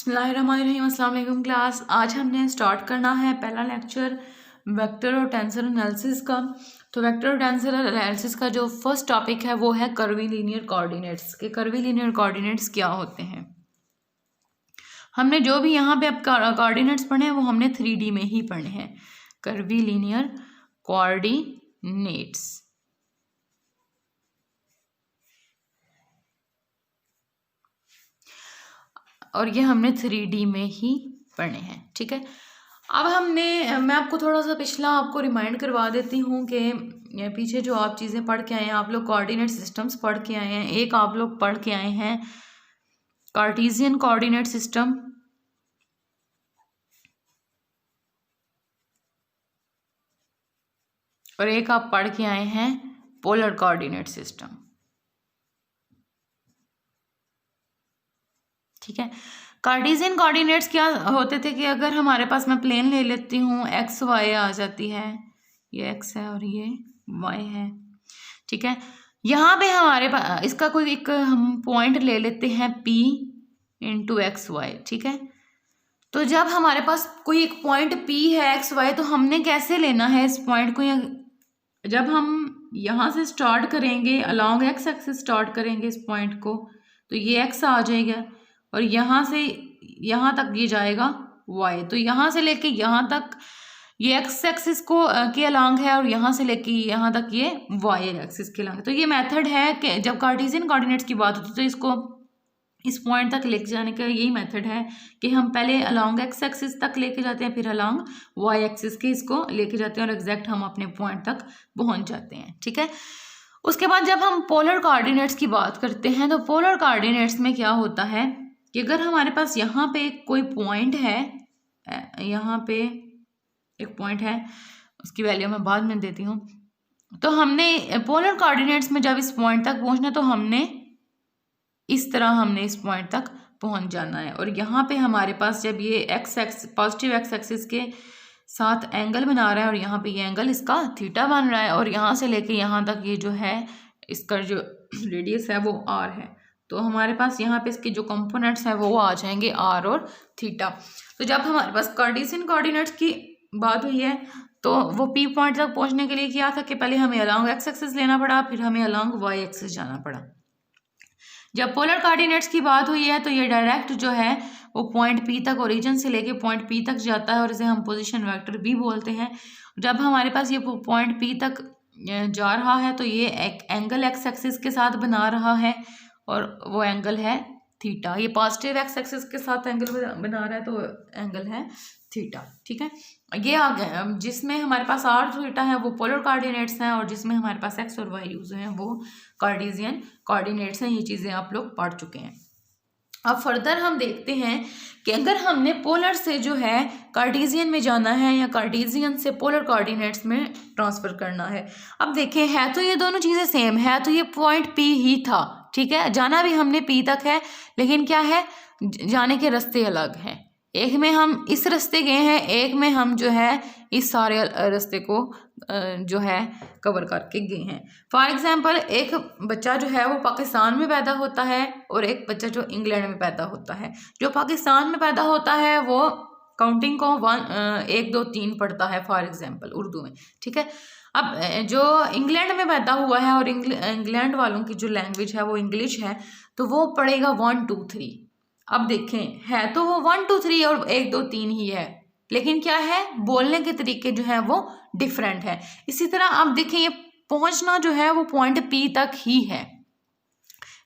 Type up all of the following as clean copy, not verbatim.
बिस्मिल्लाहिर्रहमानिर्रहीम। अस्सलाम वालेकुम क्लास। आज हमने स्टार्ट करना है पहला लेक्चर वेक्टर और टेंसर एनालिसिस का। तो वेक्टर और टेंसर एनालिसिस का जो फर्स्ट टॉपिक है वो है कर्वीलिनियर कोऑर्डिनेट्स के कर्वीलिनियर कोऑर्डिनेट्स क्या होते हैं। हमने जो भी यहाँ पे अब कोऑर्डिनेट्स पढ़े हैं वो हमने 3D में ही पढ़े हैं। कर्वीलिनियर कोऑर्डिनेट्स और ये हमने 3D में ही पढ़े हैं। ठीक है, अब मैं आपको थोड़ा सा पिछला आपको रिमाइंड करवा देती हूँ कि पीछे जो आप चीज़ें पढ़ के आए हैं, आप लोग कोऑर्डिनेट सिस्टम्स पढ़ के आए हैं। एक आप लोग पढ़ के आए हैं कार्टेशियन कोऑर्डिनेट सिस्टम, और एक आप पढ़ के आए हैं पोलर कोऑर्डिनेट सिस्टम। ठीक है, कार्टेशियन कोऑर्डिनेट्स क्या होते थे कि अगर हमारे पास, मैं प्लेन ले लेती हूँ, एक्स वाई आ जाती है, ये एक्स है और ये वाई है। ठीक है, यहाँ पे हमारे पास इसका कोई एक हम पॉइंट ले लेते हैं P इंटू एक्स वाई। ठीक है, तो जब हमारे पास कोई एक पॉइंट P है एक्स वाई, तो हमने कैसे लेना है इस पॉइंट को। जब हम यहाँ से स्टार्ट करेंगे, अलॉन्ग एक्स एक्सिस स्टार्ट करेंगे इस पॉइंट को, तो ये एक्स आ जाएगा और यहाँ से यहाँ तक ये जाएगा y। तो यहाँ से लेके यहाँ तक ये एक्स एक्सिस को के अलॉन्ग है और यहाँ से लेके यहाँ तक ये y एक्सिस के अलॉन्ग है। तो ये मेथड है कि जब कार्टेशियन कोऑर्डिनेट्स की बात होती है तो इसको इस पॉइंट तक लेके जाने का यही मेथड है कि हम पहले अलॉन्ग एक्स एक्सिस तक लेके जाते हैं, फिर अलॉन्ग y एक्सिस के इसको लेके जाते हैं और एग्जैक्ट हम अपने पॉइंट तक पहुँच जाते हैं। ठीक है, उसके बाद जब हम पोलर कोऑर्डिनेट्स की बात करते हैं तो पोलर कोऑर्डिनेट्स में क्या होता है कि अगर हमारे पास यहाँ पे कोई पॉइंट है, यहाँ पे एक पॉइंट है, उसकी वैल्यू मैं बाद में देती हूँ, तो हमने पोलर कोऑर्डिनेट्स में जब इस पॉइंट तक पहुँचना तो हमने इस तरह हमने इस पॉइंट तक पहुँच जाना है। और यहाँ पे हमारे पास जब ये पॉजिटिव एक्स एक्सिस के साथ एंगल बना रहा है और यहाँ पे ये एंगल इसका थीटा बन रहा है और यहाँ से लेके यहाँ तक ये जो है इसका जो रेडियस है वो आर है, तो हमारे पास यहाँ पे इसके जो कंपोनेंट्स हैं वो आ जाएंगे आर और थीटा। तो जब हमारे पास कार्टेशियन कोऑर्डिनेट्स की बात हुई है तो वो पी पॉइंट तक पहुँचने के लिए क्या था कि पहले हमें अलॉन्ग एक्स एक्सिस लेना पड़ा, फिर हमें अलॉन्ग वाई एक्सिस जाना पड़ा। जब पोलर कोऑर्डिनेट्स की बात हुई है तो ये डायरेक्ट जो है वो पॉइंट पी तक, ओरिजिन से लेके पॉइंट पी तक जाता है और इसे हम पोजीशन वेक्टर भी बोलते हैं। जब हमारे पास ये पॉइंट पी तक जा रहा है तो ये एक एंगल एक्स एक्सिस के साथ बना रहा है और वो एंगल है थीटा। ये पॉजिटिव एक्स एक्सिस के साथ एंगल बना रहा है तो एंगल है थीटा। ठीक है, ये आ गया जिसमें हमारे पास आर थीटा है वो पोलर कोऑर्डिनेट्स हैं और जिसमें हमारे पास एक्स और वाई यूज हैं वो कार्टेशियन कोऑर्डिनेट्स हैं। ये चीज़ें आप लोग पढ़ चुके हैं। अब फर्दर हम देखते हैं कि अगर हमने पोलर से जो है कार्टेशियन में जाना है या कार्टेशियन से पोलर कोऑर्डिनेट्स में ट्रांसफ़र करना है। अब देखें, है तो ये दोनों चीज़ें सेम है, तो ये पॉइंट P ही था। ठीक है, जाना भी हमने P तक है, लेकिन क्या है, जाने के रास्ते अलग हैं। एक में हम इस रास्ते गए हैं, एक में हम जो है इस सारे रास्ते को जो है कवर करके गए हैं। फॉर एग्जांपल, एक बच्चा जो है वो पाकिस्तान में पैदा होता है और एक बच्चा जो इंग्लैंड में पैदा होता है। जो पाकिस्तान में पैदा होता है वो काउंटिंग को 1 2 3 पढ़ता है, फॉर एग्जांपल उर्दू में। ठीक है, अब जो इंग्लैंड में पैदा हुआ है और इंग्लैंड वालों की जो लैंग्वेज है वो इंग्लिश है, तो वो पढ़ेगा 1 2 3। अब देखें, है तो वो 1 2 3 और 1 2 3 ही है, लेकिन क्या है, बोलने के तरीके जो हैं वो डिफरेंट है। इसी तरह आप देखें, ये पहुंचना जो है वो पॉइंट P तक ही है,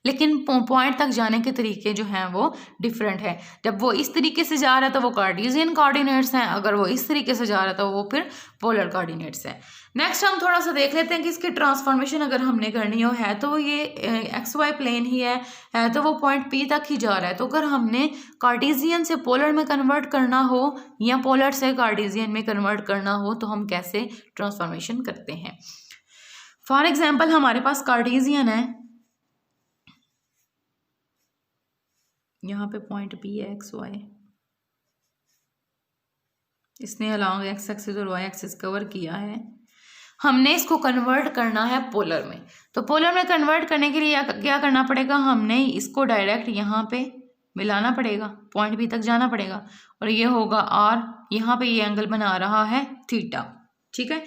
लेकिन पॉइंट तक जाने के तरीके जो हैं वो डिफरेंट है। जब वो इस तरीके से जा रहा है तो वो कार्टेशियन कोऑर्डिनेट्स हैं, अगर वो इस तरीके से जा रहा है तो वो फिर पोलर कोऑर्डिनेट्स हैं। नेक्स्ट हम थोड़ा सा देख लेते हैं कि इसकी ट्रांसफॉर्मेशन अगर हमने करनी हो, है तो ये एक्स वाई प्लेन ही है तो वो पॉइंट P तक ही जा रहा है। तो अगर हमने कार्टेशियन से पोलर में कन्वर्ट करना हो या पोलर से कार्टेशियन में कन्वर्ट करना हो तो हम कैसे ट्रांसफॉर्मेशन करते हैं। फॉर एग्जाम्पल, हमारे पास कार्टेशियन है, यहाँ पे पॉइंट P है एक्स वाई, इसने अलॉन्ग एक्स एक्सिस और वाई एक्सिस कवर किया है। हमने इसको कन्वर्ट करना है पोलर में, तो पोलर में कन्वर्ट करने के लिए क्या करना पड़ेगा, हमने इसको डायरेक्ट यहाँ पे मिलाना पड़ेगा, पॉइंट बी तक जाना पड़ेगा, और ये होगा आर, यहाँ पे ये एंगल बना रहा है थीटा। ठीक है,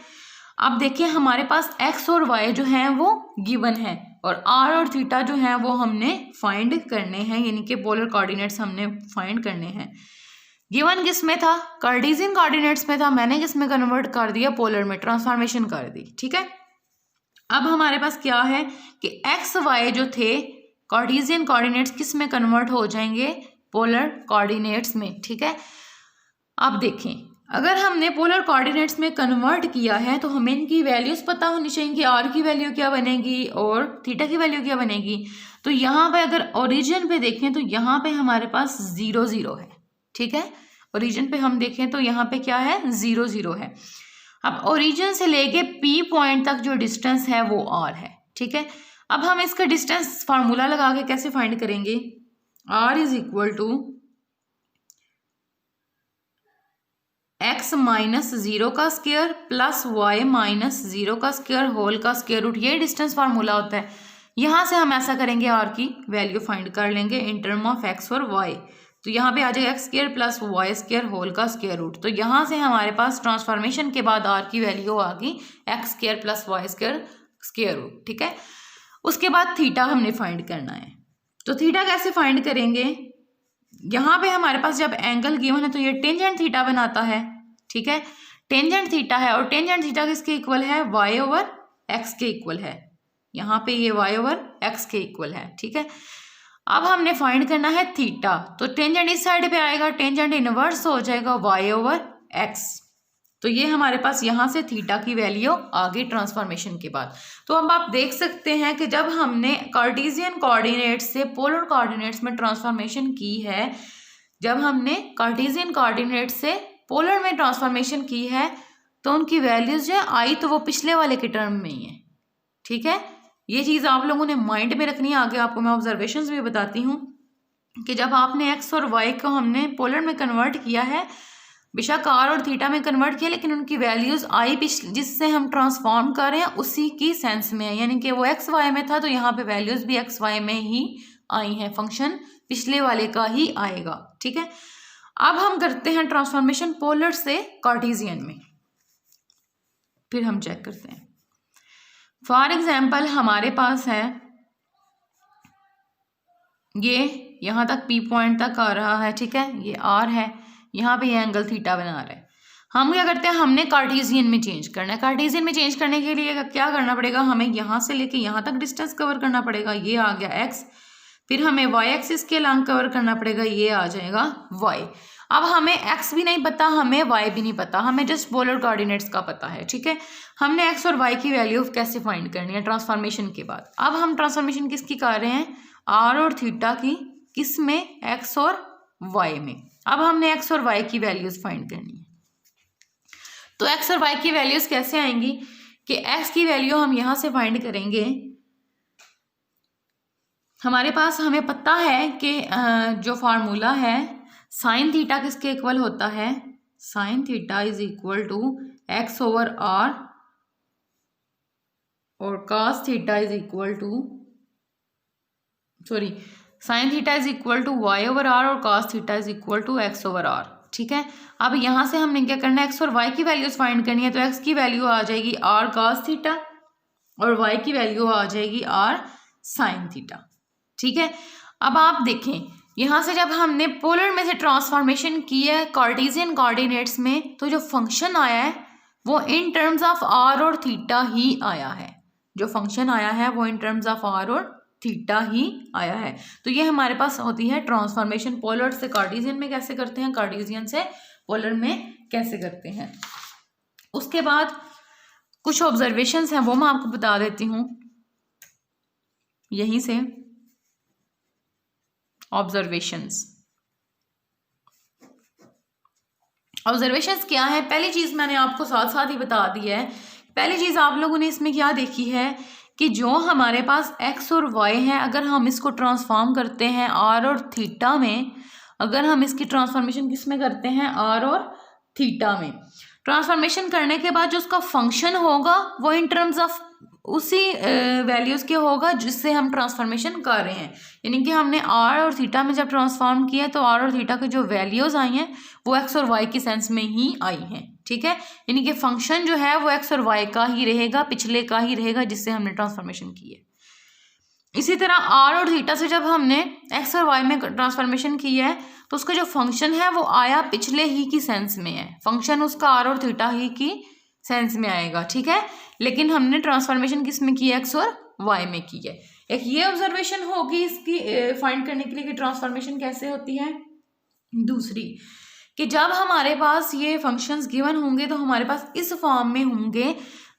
अब देखिए हमारे पास एक्स और वाई जो है वो गिवन है, और आर और थीटा जो है वो हमने फाइंड करने हैं, यानी कि पोलर कोऑर्डिनेट्स हमने फाइंड करने हैं। गिवन किस में था? कार्टेशियन कोऑर्डिनेट्स में था, मैंने किस में कन्वर्ट कर दिया? पोलर में, ट्रांसफॉर्मेशन कर दी। ठीक है, अब हमारे पास क्या है कि एक्स वाई जो थे कार्टेशियन कोऑर्डिनेट्स किस में कन्वर्ट हो जाएंगे? पोलर कोऑर्डिनेट्स में। ठीक है, अब देखें अगर हमने पोलर कोऑर्डिनेट्स में कन्वर्ट किया है तो हमें इनकी वैल्यूज पता होनी चाहिए कि आर की वैल्यू क्या बनेगी और थीटा की वैल्यू क्या बनेगी। तो यहाँ पे अगर ओरिजिन पे देखें तो यहाँ पे हमारे पास 0 0 है। ठीक है, ओरिजिन पे हम देखें तो यहाँ पे क्या है? 0 0 है। अब ओरिजिन से लेके पी पॉइंट तक जो डिस्टेंस है वो आर है। ठीक है, अब हम इसका डिस्टेंस फार्मूला लगा के कैसे फाइंड करेंगे? R is equal to x minus 0 का स्क्वायर प्लस y माइनस 0 का स्क्वायर होल का स्क्वायर रूट, ये डिस्टेंस फार्मूला होता है। यहाँ से हम ऐसा करेंगे, r की वैल्यू फाइंड कर लेंगे इन टर्म ऑफ x और y। तो यहाँ पे आ जाएगा x square plus y square whole का स्क्वायर रूट। तो यहाँ से हमारे पास ट्रांसफॉर्मेशन के बाद r की वैल्यू आ गई x square plus y square square root. ठीक है, उसके बाद थीटा हमने फाइंड करना है। तो थीटा कैसे फाइंड करेंगे? यहाँ पे हमारे पास जब एंगल गिवन है तो ये टेंजेंट थीटा बनाता है। ठीक है, टेंजेंट थीटा है, और टेंजेंट थीटा किसके इक्वल है? y ओवर x के इक्वल है। यहाँ पे ये y ओवर x के इक्वल है। ठीक है, अब हमने फाइंड करना है थीटा। तो टेंजेंट इस साइड पे आएगा, टेंजेंट इनवर्स हो जाएगा y ओवर x। तो ये हमारे पास यहाँ से थीटा की वैल्यू आ गई ट्रांसफॉर्मेशन के बाद। तो अब आप देख सकते हैं कि जब हमने कार्टेशियन कोऑर्डिनेट्स से पोलर कोऑर्डिनेट्स में ट्रांसफॉर्मेशन की है, जब हमने कार्टेशियन कोऑर्डिनेट से पोलर में ट्रांसफॉर्मेशन की है तो उनकी वैल्यूज जो आई तो वो पिछले वाले के टर्म में ही है। ठीक है, ये चीज़ आप लोगों ने माइंड में रखनी है। आगे आपको मैं ऑब्जर्वेशंस भी बताती हूँ कि जब आपने एक्स और वाई को हमने पोलर में कन्वर्ट किया है, बेशक आर और थीटा में कन्वर्ट किया, लेकिन उनकी वैल्यूज आई जिससे हम ट्रांसफॉर्म कर रहे हैं उसी की सेंस में है, यानी कि वो एक्स वाई में था तो यहाँ पे वैल्यूज भी एक्स वाई में ही आई हैं, फंक्शन पिछले वाले का ही आएगा। ठीक है, अब हम करते हैं ट्रांसफॉर्मेशन पोलर से कार्टेशियन में, फिर हम चेक करते हैं। फॉर एग्जाम्पल हमारे पास है ये यहाँ तक पी पॉइंट तक आ रहा है। ठीक है, ये आर है, यहाँ पे ये एंगल थीटा बना रहा है। हम क्या करते हैं, हमने कार्टेशियन में चेंज करना है। कार्टेशियन में चेंज करने के लिए क्या करना पड़ेगा? हमें यहाँ से लेके यहाँ तक डिस्टेंस कवर करना पड़ेगा, ये आ गया एक्स। फिर हमें वाई एक्सिस के लॉन्ग कवर करना पड़ेगा, ये आ जाएगा वाई। अब हमें एक्स भी नहीं पता, हमें वाई भी नहीं पता, हमें जस्ट पोलर कोऑर्डिनेट्स का पता है। ठीक है, हमने एक्स और वाई की वैल्यू कैसे फाइंड करनी है ट्रांसफॉर्मेशन के बाद? अब हम ट्रांसफॉर्मेशन किसकी कर रहे हैं? आर और थीटा की। किस में? एक्स और वाई में। अब हमने एक्स और वाई की वैल्यूज फाइंड करनी है। तो एक्स और वाई की वैल्यूज कैसे आएंगी कि एक्स की वैल्यू हम यहाँ से फाइंड करेंगे। हमारे पास हमें पता है कि जो फार्मूला है साइन थीटा किसके इक्वल होता है? Sine theta is equal to x over r और cos theta is equal to sine theta is equal to y over r और cos theta is equal to x over r. ठीक है, अब यहाँ से हमने क्या करना है? एक्स और वाई की वैल्यूज फाइंड करनी है। तो एक्स की वैल्यू आ जाएगी आर cos थीटा और वाई की वैल्यू आ जाएगी आर साइन थीटा। ठीक है, अब आप देखें यहाँ से जब हमने पोलर में से ट्रांसफॉर्मेशन की है कार्टेशियन कोऑर्डिनेट्स में, तो जो फंक्शन आया है वो इन टर्म्स ऑफ आर और थीटा ही आया है। जो फंक्शन आया है वो इन टर्म्स ऑफ आर और थीटा ही आया है। तो ये हमारे पास होती है ट्रांसफॉर्मेशन। पोलर से कार्टेशियन में कैसे करते हैं, कार्टेशियन से पोलर में कैसे करते हैं। उसके बाद कुछ ऑब्जर्वेशंस हैं वो मैं आपको बता देती हूँ यहीं से। ऑब्जर्वेशंस क्या है? पहली चीज मैंने आपको साथ साथ ही बता दी है। पहली चीज आप लोगों ने इसमें क्या देखी है कि जो हमारे पास x और y है, अगर हम इसको ट्रांसफॉर्म करते हैं r और थीटा में, अगर हम इसकी ट्रांसफॉर्मेशन किस में करते हैं? r और थीटा में। ट्रांसफॉर्मेशन करने के बाद जो उसका फंक्शन होगा वो इन टर्म्स ऑफ उसी वैल्यूज़ के होगा जिससे हम ट्रांसफॉर्मेशन कर रहे हैं। यानी कि हमने आर और थीटा में जब ट्रांसफॉर्म किया तो आर और थीटा की जो वैल्यूज़ आई हैं वो एक्स और वाई की सेंस में ही आई हैं, ठीक है। यानी कि फंक्शन जो है वो एक्स और वाई का ही रहेगा, पिछले का ही रहेगा जिससे हमने ट्रांसफॉर्मेशन की है। इसी तरह आर और थीटा से जब हमने एक्स और वाई में ट्रांसफॉर्मेशन की है तो उसका जो फंक्शन है वो आया पिछले ही की सेंस में है, फंक्शन उसका आर और थीटा ही की सेंस में आएगा, ठीक है। लेकिन हमने ट्रांसफॉर्मेशन किस में की है, एक्स और वाई में की है। एक ये ऑब्जर्वेशन होगी इसकी फाइंड करने के लिए कि ट्रांसफॉर्मेशन कैसे होती है। दूसरी कि जब हमारे पास ये फंक्शंस गिवन होंगे तो हमारे पास इस फॉर्म में होंगे,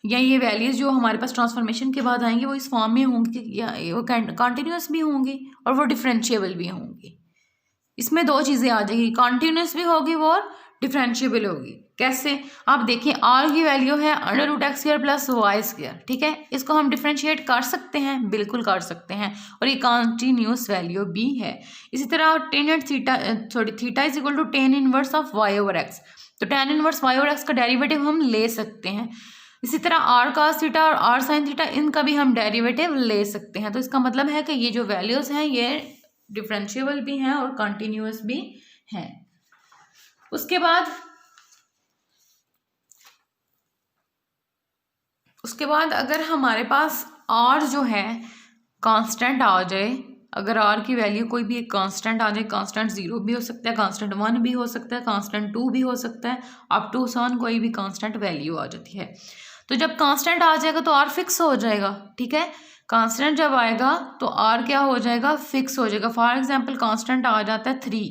या ये वैल्यूज जो हमारे पास ट्रांसफॉर्मेशन के बाद आएंगे वो इस फॉर्म में होंगे, या वो कॉन्टिन्यूस भी होंगी और वो डिफरेंशिएबल भी होंगी। इसमें दो चीज़ें आ जाएगी, कॉन्टिन्यूस भी होगी वो और डिफरेंशिएबल होगी। कैसे, आप देखिए आर की वैल्यू है √x² + y², ठीक है। इसको हम डिफरेंशिएट कर सकते हैं, बिल्कुल कर सकते हैं, और ये कॉन्टिन्यूस वैल्यू भी है। इसी तरह theta is equal to tan inverse of y/x, तो tan इनवर्स y/x का डेरिवेटिव हम ले सकते हैं। इसी तरह r cos थीटा और r sin थीटा, इनका भी हम डेरिवेटिव ले सकते हैं। तो इसका मतलब है कि ये जो वैल्यूज़ हैं ये डिफरेंशिएबल भी हैं और कॉन्टिन्यूस भी हैं। उसके बाद अगर हमारे पास r जो है कांस्टेंट आ जाए, अगर r की वैल्यू कोई भी एक कांस्टेंट आ जाए, कांस्टेंट 0 भी हो सकता है, कांस्टेंट 1 भी हो सकता है, कांस्टेंट 2 भी हो सकता है, अप टू सन कोई भी कांस्टेंट वैल्यू आ जाती है। तो जब कांस्टेंट आ जाएगा तो r फिक्स हो जाएगा, ठीक है। कांस्टेंट जब आएगा तो r क्या हो जाएगा, फिक्स हो जाएगा। फॉर एग्जाम्पल कांस्टेंट आ जाता है 3,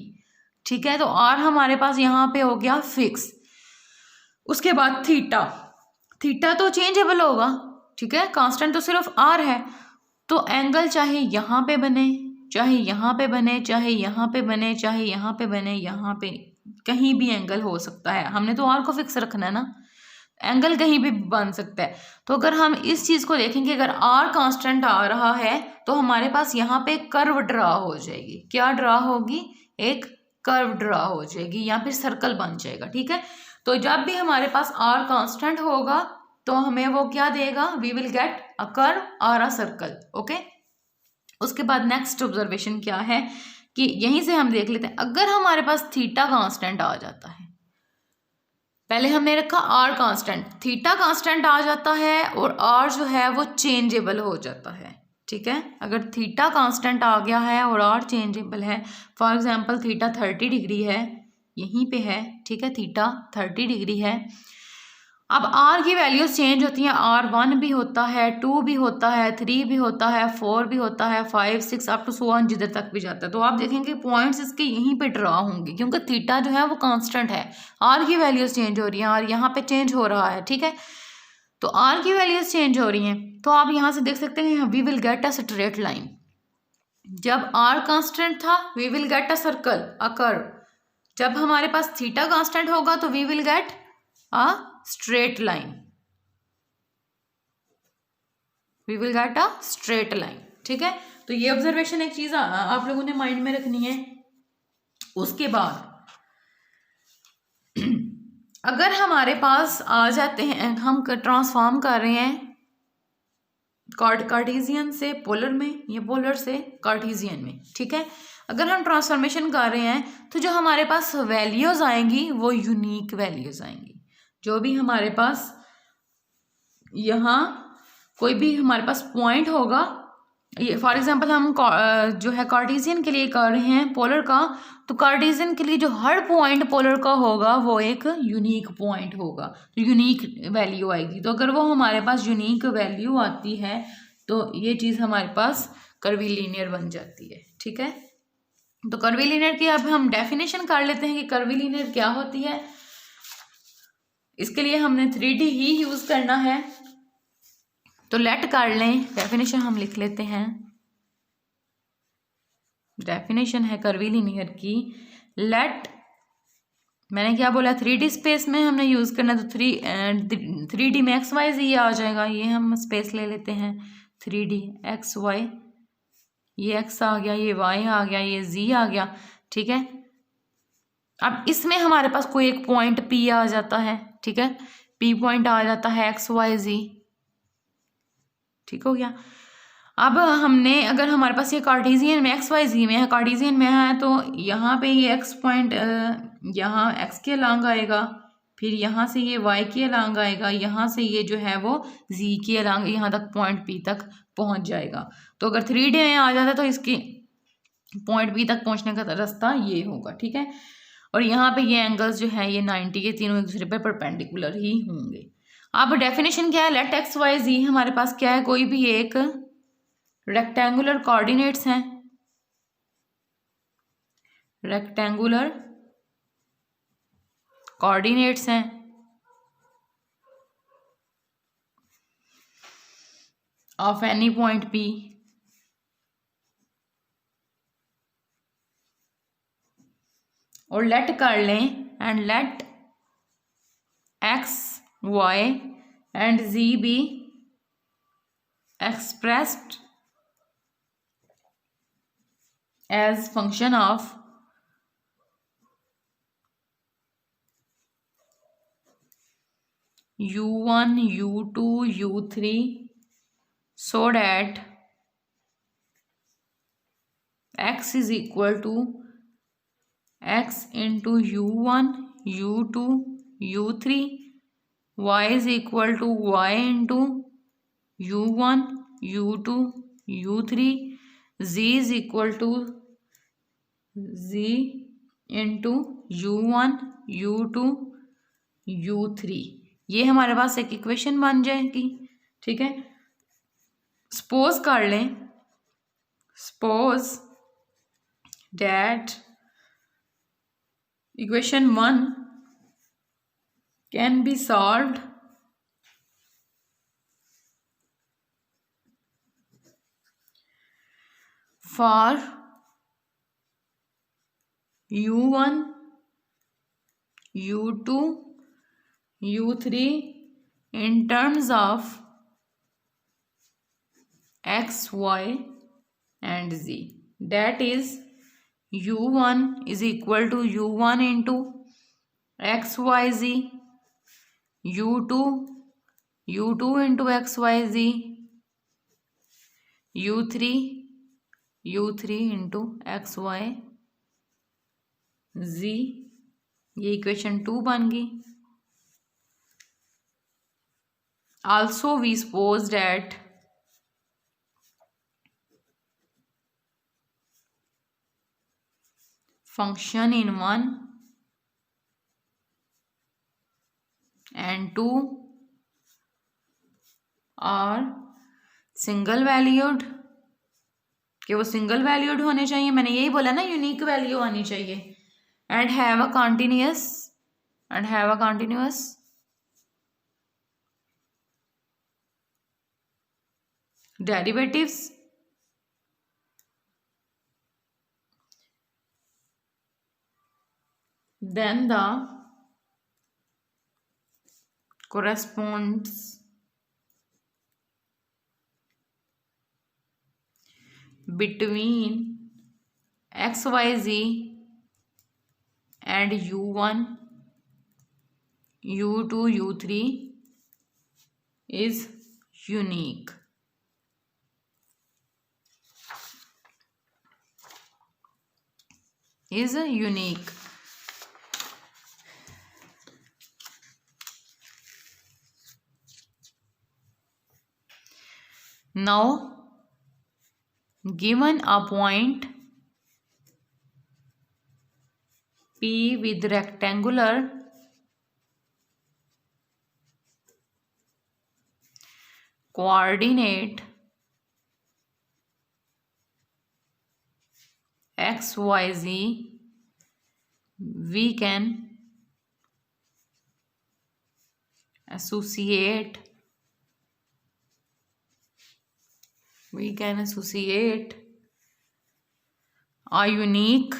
ठीक है, तो r हमारे पास यहाँ पे हो गया फिक्स। उसके बाद थीटा तो चेंजेबल होगा, ठीक है, कांस्टेंट तो सिर्फ r है, तो एंगल चाहे यहाँ पे बने, चाहे यहाँ पे बने, चाहे यहाँ पे बने, चाहे यहाँ पे बने, यहाँ पे कहीं भी एंगल हो सकता है। हमने तो r को फिक्स रखना है ना, एंगल कहीं भी बन सकता है। तो अगर हम इस चीज़ को देखेंगे, अगर r कांस्टेंट आ रहा है तो हमारे पास यहाँ पे कर्व ड्रा हो जाएगी। क्या ड्रा होगी, एक कर्व ड्रा हो जाएगी या फिर सर्कल बन जाएगा, ठीक है। तो जब भी हमारे पास r कांस्टेंट होगा तो हमें वो क्या देगा, we will get a curve और अ सर्कल, ओके। उसके बाद नेक्स्ट ऑब्जर्वेशन क्या है कि यहीं से हम देख लेते हैं, अगर हमारे पास थीटा कांस्टेंट आ जाता है, पहले हमने रखा r कांस्टेंट, थीटा कांस्टेंट आ जाता है और r जो है वो चेंजेबल हो जाता है, ठीक है। अगर थीटा कांस्टेंट आ गया है और r चेंजेबल है, फॉर एग्जांपल थीटा 30 डिग्री है, यहीं पे है, ठीक है, थीटा 30 डिग्री है। अब r की वैल्यूज चेंज होती हैं, r1 भी होता है, 2 भी होता है, 3 भी होता है, 4 भी होता है, 5, 6 अप टू सो ऑन जिधर तक भी जाता है। तो आप देखेंगे पॉइंट्स इसके यहीं पे ड्रा होंगे, क्योंकि थीटा जो है वो कांस्टेंट है, r की वैल्यूज चेंज हो रही हैं, r यहाँ पे चेंज हो रहा है, ठीक है। तो r की वैल्यूज चेंज हो रही हैं, तो आप यहाँ से देख सकते हैं we will get a straight line. जब r कांस्टेंट था we will get a circle, a curve. जब हमारे पास थीटा कांस्टेंट होगा तो we will get a straight line, we will get a straight line, ठीक है। तो ये ऑब्जर्वेशन एक चीज आप लोगों ने माइंड में रखनी है। उसके बाद अगर हमारे पास आ जाते हैं, हम ट्रांसफॉर्म कर रहे हैं कार्टेशियन से पोलर में या पोलर से कार्टेशियन में, ठीक है। अगर हम ट्रांसफॉर्मेशन कर रहे हैं तो जो हमारे पास वैल्यूज आएंगी वो यूनिक वैल्यूज आएंगी। जो भी हमारे पास यहाँ कोई भी हमारे पास पॉइंट होगा, ये फॉर एग्जांपल हम जो है कार्टेशियन के लिए कर रहे हैं पोलर का, तो कार्टेशियन के लिए जो हर पॉइंट पोलर का होगा वो एक यूनिक पॉइंट होगा, तो यूनिक वैल्यू आएगी। तो अगर वो हमारे पास यूनिक वैल्यू आती है तो ये चीज़ हमारे पास कर्वीलिनियर बन जाती है, ठीक है। तो कर्वीलिनियर की अब हम डेफिनेशन कर लेते हैं कि कर्वीलिनियर क्या होती है। इसके लिए हमने 3D ही यूज़ करना है, तो लेट कर लें, डेफिनेशन हम लिख लेते हैं। डेफिनेशन है कर्वीलिनियर की, लेट, मैंने क्या बोला, 3D स्पेस में हमने यूज़ करना, तो 3D में एक्स वाई जी आ जाएगा। ये हम स्पेस ले लेते हैं 3D एक्स वाई, ये एक्स आ गया, ये वाई आ गया, ये जी आ गया, ठीक है। अब इसमें हमारे पास कोई एक पॉइंट P आ जाता है, ठीक है, P पॉइंट आ जाता है एक्स वाई जी, ठीक हो गया। अब हमने अगर हमारे पास ये कार्टेशियन में एक्स वाई जी में है, कार्टेशियन में है, तो यहाँ पे ये एक्स पॉइंट यहाँ एक्स के अलांग आएगा, फिर यहाँ से ये वाई के अलांग आएगा, यहाँ से ये जो है वो जी के अलांग यहाँ तक पॉइंट पी तक पहुँच जाएगा। तो अगर 3D में आ जाता है तो इसकी पॉइंट बी तक पहुँचने का रास्ता ये होगा, ठीक है। और यहाँ पे ये एंगल्स जो है ये 90 के तीनों एक दूसरे पे परपेंडिकुलर ही होंगे। अब डेफिनेशन क्या है, लेट एक्स वाई जी हमारे पास क्या है, कोई भी एक रेक्टेंगुलर कोऑर्डिनेट्स हैं, रेक्टेंगुलर कोऑर्डिनेट्स हैं ऑफ एनी पॉइंट पी, और लेट कर लें and let x y and z be expressed as function of u1 u2 u3 so that x is equal to x into u1 u2 u3, y is equal to y into u1 u2 u3, z is equal to z into u1 u2 u3। ये हमारे पास एक equation बन जाएगी, ठीक है। Suppose कर लें, suppose that equation 1 can be solved for u1 u2 u3 in terms of x y and z, that is u1 is equal to u1 into x y z, u2 into x y z, u3 into x y z। ये equation 2 बन गई। Also we suppose that function in 1 and 2 are single valued, कि वो single valued होने चाहिए, मैंने यही बोला ना, यूनिक वैल्यू आनी चाहिए, and have a continuous derivatives, then the corresponds between xyz and u1 u2 u3 is unique। Now given a point P with rectangular coordinate x y z, we can associate a unique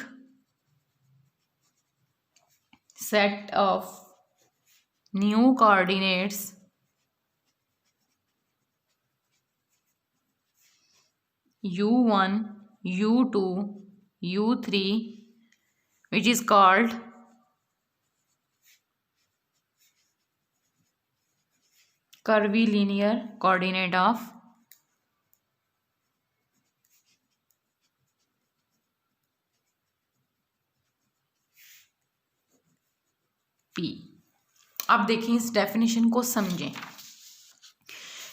set of new coordinates u1 u2 u3 which is called curvilinear coordinate of P. अब देखिए इस definition को समझें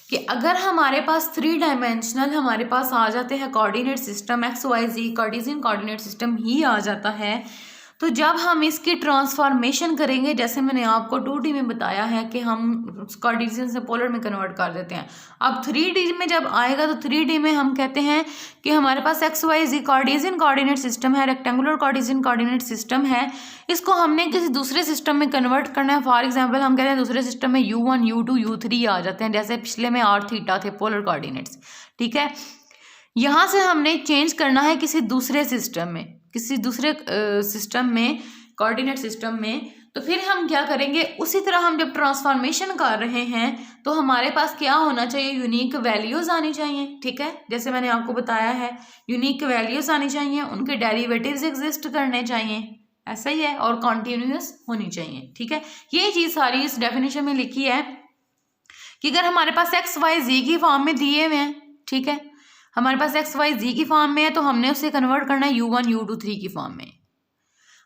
कि अगर हमारे पास 3 dimensional हमारे पास आ जाते हैं कोऑर्डिनेट सिस्टम, एक्स वाई जी कार्टेशियन कोऑर्डिनेट सिस्टम ही आ जाता है, तो जब हम इसकी ट्रांसफॉर्मेशन करेंगे, जैसे मैंने आपको 2D में बताया है कि हम कार्टेशियन से पोलर में कन्वर्ट कर देते हैं, अब 3D में जब आएगा तो 3D में हम कहते हैं कि हमारे पास एक्स वाई जी कार्टेशियन कोऑर्डिनेट सिस्टम है, रेक्टेंगुलर कार्टेशियन कोऑर्डिनेट सिस्टम है, इसको हमने किसी दूसरे सिस्टम में कन्वर्ट करना है। फॉर एग्जाम्पल हम कहते हैं दूसरे सिस्टम में U1 U2 U3 आ जाते हैं, जैसे पिछले में r थीटा थे पोलर कोऑर्डिनेट्स, ठीक है। यहाँ से हमने चेंज करना है किसी दूसरे सिस्टम में, किसी दूसरे सिस्टम में, कोऑर्डिनेट सिस्टम में, तो फिर हम क्या करेंगे, उसी तरह हम जब ट्रांसफॉर्मेशन कर रहे हैं तो हमारे पास क्या होना चाहिए, यूनिक वैल्यूज आनी चाहिए, ठीक है। जैसे मैंने आपको बताया है यूनिक वैल्यूज आनी चाहिए, उनके डेरिवेटिव्स एग्जिस्ट करने चाहिए, ऐसा ही है, और कॉन्टिन्यूस होनी चाहिए, ठीक है। ये चीज़ सारी इस डेफिनेशन में लिखी है कि अगर हमारे पास एक्स वाई जी की फॉर्म में दिए हुए हैं, ठीक है, हमारे पास एक्स वाई जी की फॉर्म में है तो हमने उसे कन्वर्ट करना है U1 U2 3 की फॉर्म में।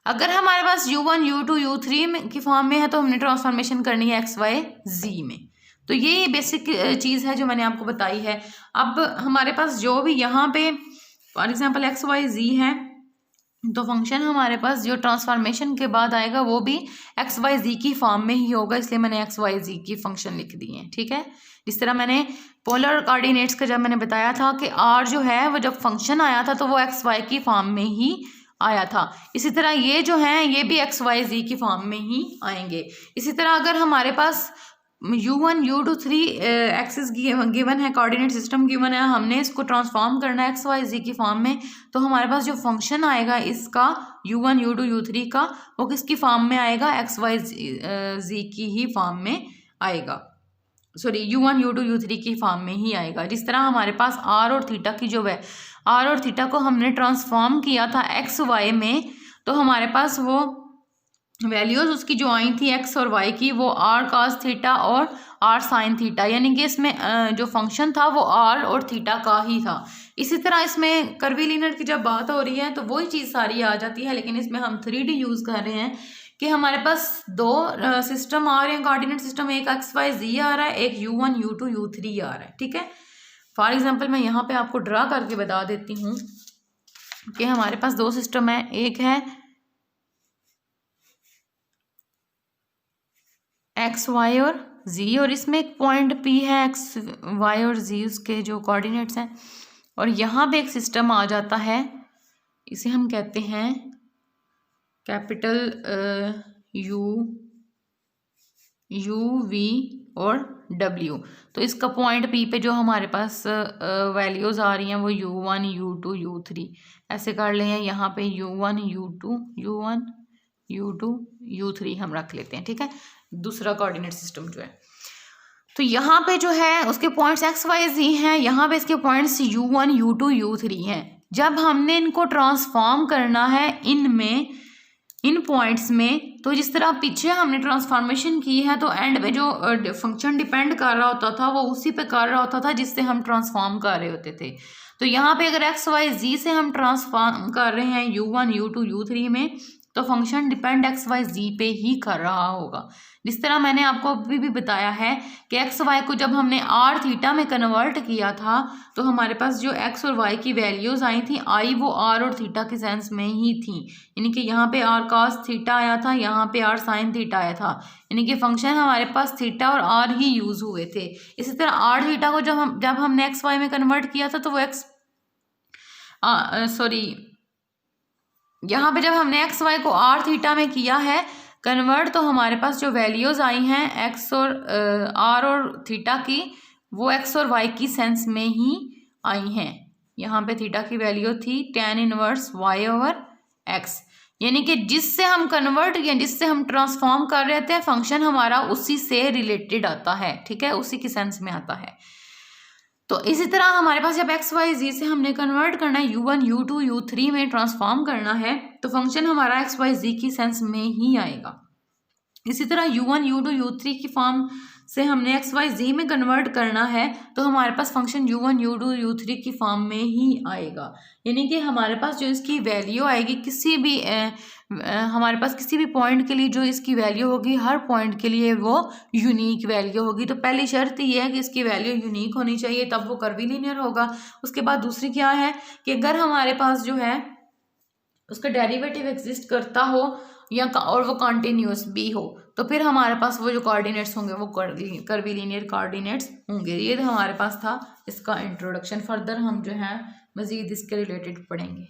अगर हमारे पास U1 U2 U3 की फॉर्म में है तो हमने ट्रांसफॉर्मेशन करनी है एक्स वाई जी में। तो ये बेसिक चीज़ है जो मैंने आपको बताई है। अब हमारे पास जो भी यहाँ पे फॉर एग्जाम्पल एक्स वाई जी है, तो फंक्शन हमारे पास जो ट्रांसफॉर्मेशन के बाद आएगा वो भी एक्स वाई जी की फॉर्म में ही होगा, इसलिए मैंने एक्स वाई जी की फंक्शन लिख दी है, ठीक है। जिस तरह मैंने पोलर कोऑर्डिनेट्स का जब मैंने बताया था कि आर जो है वो जब फंक्शन आया था तो वो एक्स वाई की फॉर्म में ही आया था, इसी तरह ये जो है ये भी एक्स वाई जी की फॉर्म में ही आएंगे। इसी तरह अगर हमारे पास U1 U2 3 एक्सिस गिवन है, कोऑर्डिनेट सिस्टम गिवन है, हमने इसको ट्रांसफॉर्म करना है एक्स वाई जी की फॉर्म में, तो हमारे पास जो फंक्शन आएगा इसका U1 U2 U3 का, वो किसकी फॉर्म में आएगा, एक्स वाई जी की ही फॉर्म में आएगा, सॉरी U1 U2 U3 की फॉर्म में ही आएगा। जिस तरह हमारे पास आर और थीटा की जो है, आर और थीटा को हमने ट्रांसफॉर्म किया था एक्स वाई में, तो हमारे पास वो वैल्यूज उसकी जो आई थी एक्स और वाई की, वो आर कॉस थीटा और आर साइन थीटा, यानी कि इसमें जो फंक्शन था वो आर और थीटा का ही था। इसी तरह इसमें कर्वीलिनियर की जब बात हो रही है तो वही चीज़ सारी आ जाती है, लेकिन इसमें हम 3D यूज़ कर रहे हैं कि हमारे पास 2 सिस्टम आ रहे हैं कोऑर्डिनेट सिस्टम, एक एक्स वाई जी आ रहा है, एक U1 U2 U3 आ रहा है, ठीक है। फॉर एग्जाम्पल मैं यहाँ पे आपको ड्रा करके बता देती हूँ कि हमारे पास 2 सिस्टम है, एक है एक्स वाई और जी, और इसमें एक पॉइंट P है, एक्स वाई और जी उसके जो कोऑर्डिनेट्स हैं, और यहाँ पे एक सिस्टम आ जाता है, इसे हम कहते हैं कैपिटल U V और W। तो इसका पॉइंट P पे जो हमारे पास वैल्यूज़ आ रही हैं वो U1 U2 U3 ऐसे कर लें, यहाँ पे U1 U2 U3 हम रख लेते हैं, ठीक है, दूसरा कोऑर्डिनेट सिस्टम जो है। तो यहाँ पे जो है उसके पॉइंट्स एक्स वाई जी हैं, यहाँ पे इसके पॉइंट्स U1 U2 U3 हैं। जब हमने इनको ट्रांसफॉर्म करना है इन पॉइंट्स में, तो जिस तरह पीछे हमने ट्रांसफॉर्मेशन की है तो एंड में जो फंक्शन डिपेंड कर रहा होता था वो उसी पे कर रहा होता था जिससे हम ट्रांसफॉर्म कर रहे होते थे। तो यहाँ पे अगर एक्स वाई जी से हम ट्रांसफॉर्म कर रहे हैं U1 U2 U3 में, तो फंक्शन डिपेंड एक्स वाई जी पे ही कर रहा होगा। जिस तरह मैंने आपको अभी भी बताया है कि एक्स वाई को जब हमने आर थीटा में कन्वर्ट किया था तो हमारे पास जो एक्स और वाई की वैल्यूज़ आई थी, आई वो आर और थीटा के सेंस में ही थी, यानी कि यहाँ पे आर कॉस थीटा आया था, यहाँ पे आर साइन थीटा आया था, यानी कि फंक्शन हमारे पास थीटा और आर ही यूज़ हुए थे। इसी तरह आर थीटा को जब हमने एक्स वाई में कन्वर्ट किया था तो वो यहाँ पे जब हमने एक्स वाई को आर थीटा में किया है कन्वर्ट, तो हमारे पास जो वैल्यूज़ आई हैं एक्स और आर और थीटा की, वो एक्स और वाई की सेंस में ही आई हैं। यहाँ पे थीटा की वैल्यू थी tan inverse y over x, यानी कि जिससे हम कन्वर्ट या जिससे हम ट्रांसफॉर्म कर रहे थे फंक्शन हमारा उसी से रिलेटेड आता है, ठीक है, उसी की सेंस में आता है। तो इसी तरह हमारे पास जब एक्स वाई जी से हमने कन्वर्ट करना है U1 U2 U3 में ट्रांसफॉर्म करना है, तो फंक्शन हमारा एक्स वाई जी की सेंस में ही आएगा। इसी तरह U1 U2 U3 की फॉर्म से हमने एक्स वाई जी में कन्वर्ट करना है तो हमारे पास फंक्शन u1 u2 u3 की फॉर्म में ही आएगा। यानी कि हमारे पास जो इसकी वैल्यू आएगी किसी भी हमारे पास किसी भी पॉइंट के लिए जो इसकी वैल्यू होगी हर पॉइंट के लिए वो यूनिक वैल्यू होगी। तो पहली शर्त ये है कि इसकी वैल्यू यूनिक होनी चाहिए, तब वो कर्वीलिनियर होगा। उसके बाद दूसरी क्या है कि अगर हमारे पास जो है उसका डेरिवेटिव एग्जिस्ट करता हो या और वो कॉन्टिन्यूस भी हो तो फिर हमारे पास वो जो कोऑर्डिनेट्स होंगे वो कर्वीलिनियर कोऑर्डिनेट्स होंगे। ये हमारे पास था इसका इंट्रोडक्शन। फर्दर हम जो है मज़ीद इसके रिलेटेड पढ़ेंगे।